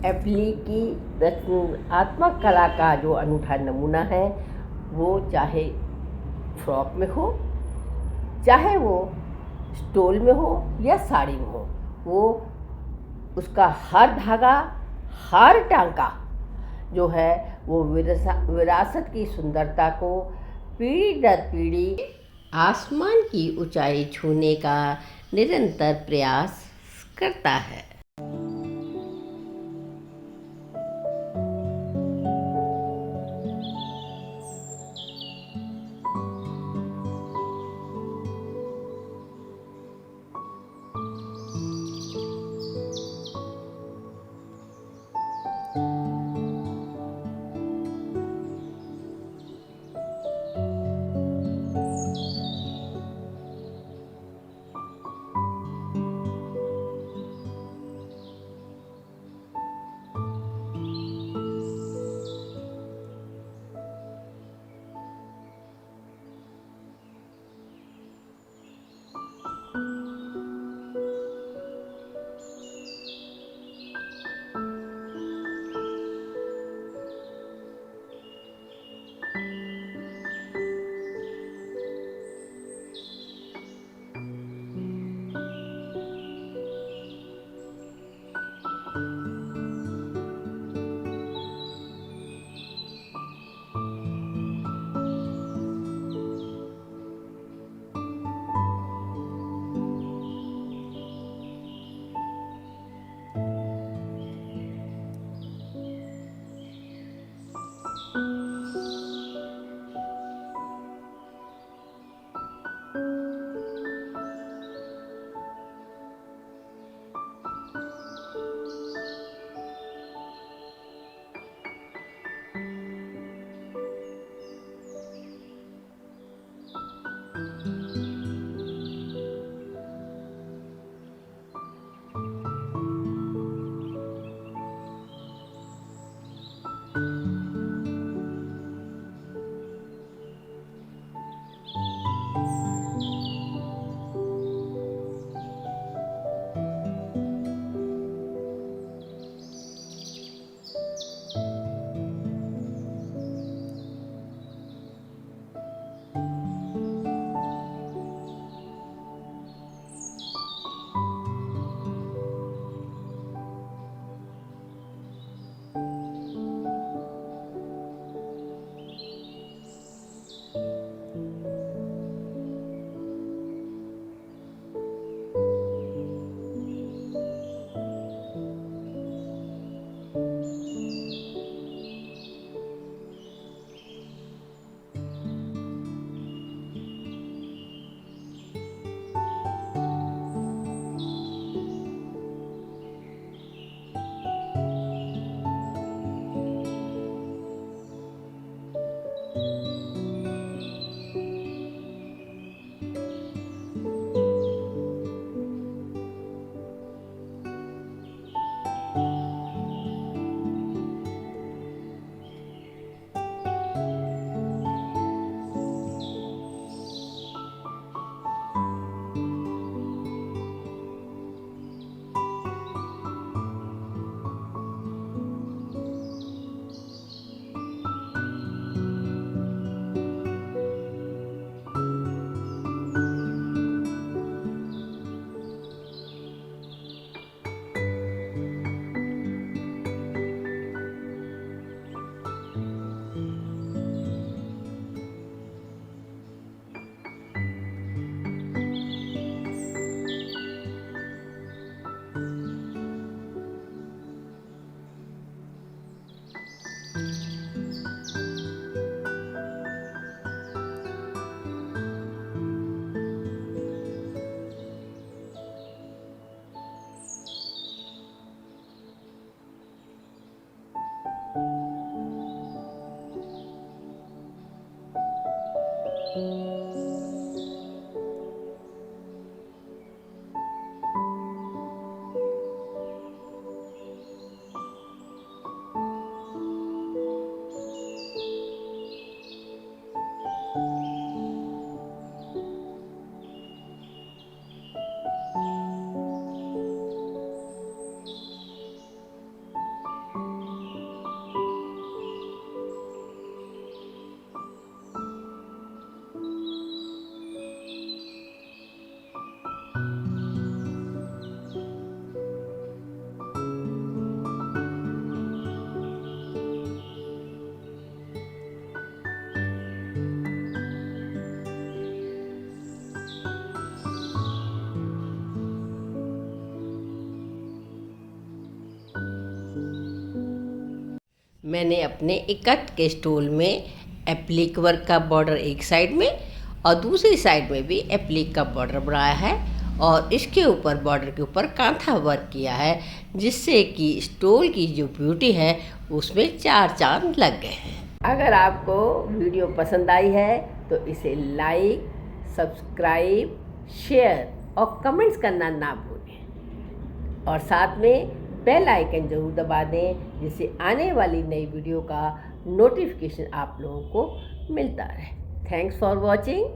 एप्लीकी रचनात्मक कला का जो अनूठा नमूना है, वो चाहे फ्रॉक में हो, चाहे वो स्टोल में हो या साड़ी में हो, वो उसका हर धागा, हर टांका जो है वो विरासत की सुंदरता को पीढ़ी दर पीढ़ी आसमान की ऊंचाई छूने का निरंतर प्रयास करता है। मैंने अपने इकट के स्टोल में एप्लिक वर्क का बॉर्डर एक साइड में और दूसरी साइड में भी एप्लिक का बॉर्डर बनाया है और इसके ऊपर बॉर्डर के ऊपर कांथा वर्क किया है, जिससे कि स्टोल की जो ब्यूटी है उसमें 4 चांद लग गए हैं। अगर आपको वीडियो पसंद आई है तो इसे लाइक, सब्सक्राइब, शेयर और कमेंट्स करना ना भूलें और साथ में बेल आइकन ज़रूर दबा दें, जिससे आने वाली नई वीडियो का नोटिफिकेशन आप लोगों को मिलता रहे। Thanks for watching.